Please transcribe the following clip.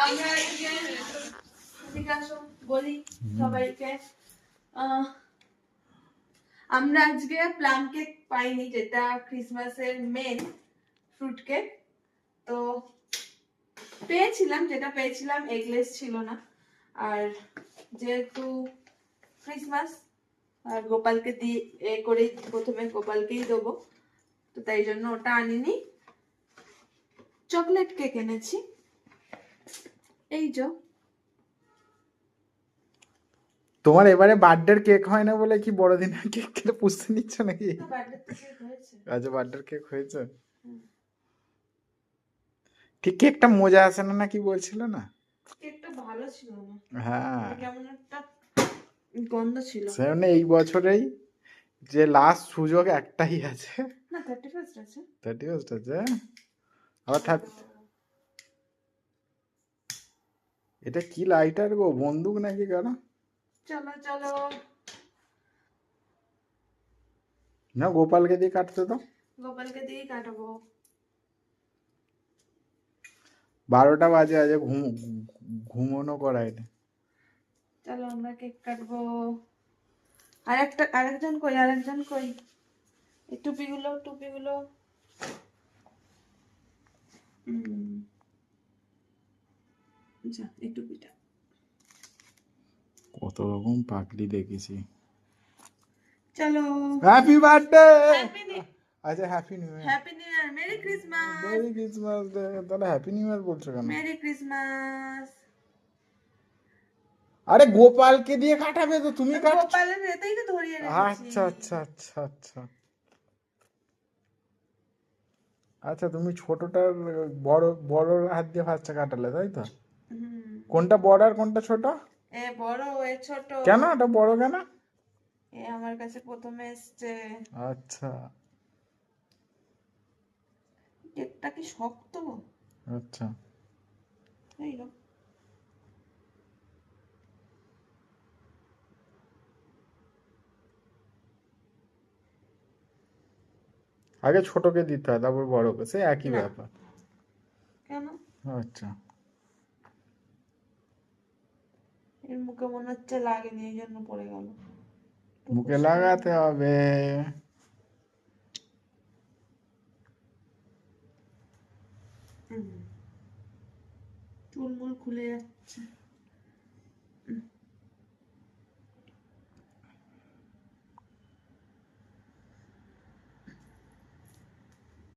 আমরা আজকে ঠিক আছে বলি সবাইকে আমরা আজকে প্লাম কেক পাইনি, যেটা ক্রিসমাসের মেন ফ্রুট কেক। তো যেটা পেয়েছিলাম এগলেস ছিল না। আর যেহেতু ক্রিসমাস আর গোপালকে দিয়ে করে প্রথমে গোপালকেই দেবো, তো তাই জন্য ওটা আনিনি, চকলেট কেক এনেছি। এই যে তোমার এবারে বার্থডের কেক হয় না বলে কি বড়দিনের কেক কেটে পুষতে নিচ্ছ নাকি? আচ্ছা, বার্থডের কেক হয়েছে। ঠিক কেকটা মজা আসে না নাকি বলছিল না? কেকটা ভালো ছিল না, হ্যাঁ, কেমন একটা গন্ধ ছিল। সেজন্য এই বছরেই যে লাস্ট সুযোগ একটাই আছে। না 31st আছে। 31st আছে আবার এটা কি লাইটার গো, বন্দুক নাকি কারো? চলো চলো না, গোপালকে দিয়ে কাটতে দাও। গোপালকে দিয়েই কাটাবো। 12টা বাজে, আজ ঘুমোনো করায়নি। চলো আমরা কেক কাটবো। আরেকজন কই এই টুপিগুলো আচ্ছা, এই টুপিটা। কত রকম পাগলি দেখেছি। চলো হ্যাপি বার্থডে। আচ্ছা, happy new year, merry Christmas. Merry Christmas day. তাহলে হ্যাপি নিউ ইয়ার বলছো কেন? Merry Christmas. আরে গোপালকে দিয়ে কাটাবে তো, তুমি কাটছো। গোপালের এতেই তো ধরিয়ে রেখেছি। আচ্ছা আচ্ছা আচ্ছা আচ্ছা আচ্ছা, তুমি ছোটটার বড় বড় হাত দিয়ে ভাতটা কাটালে, তাই তো? কোনটা বড় আর কোনটা ছোট? এ বড় এ ছোট। কেন এটা বড় কেন? এ আমার কাছে প্রথমে এসছে। আচ্ছা কেকটা কি শক্ত? আচ্ছা, এই না আগে ছোটকে দিতে হয় তারপর বড়কে, সে একই না। ব্যাপার। কেন? আচ্ছা, এর মুখে মনে হচ্ছে লাগেনি, এই জন্য পড়ে গেল। মুখে লাগাতে হবে। চুলমুল খুলে যাচ্ছে।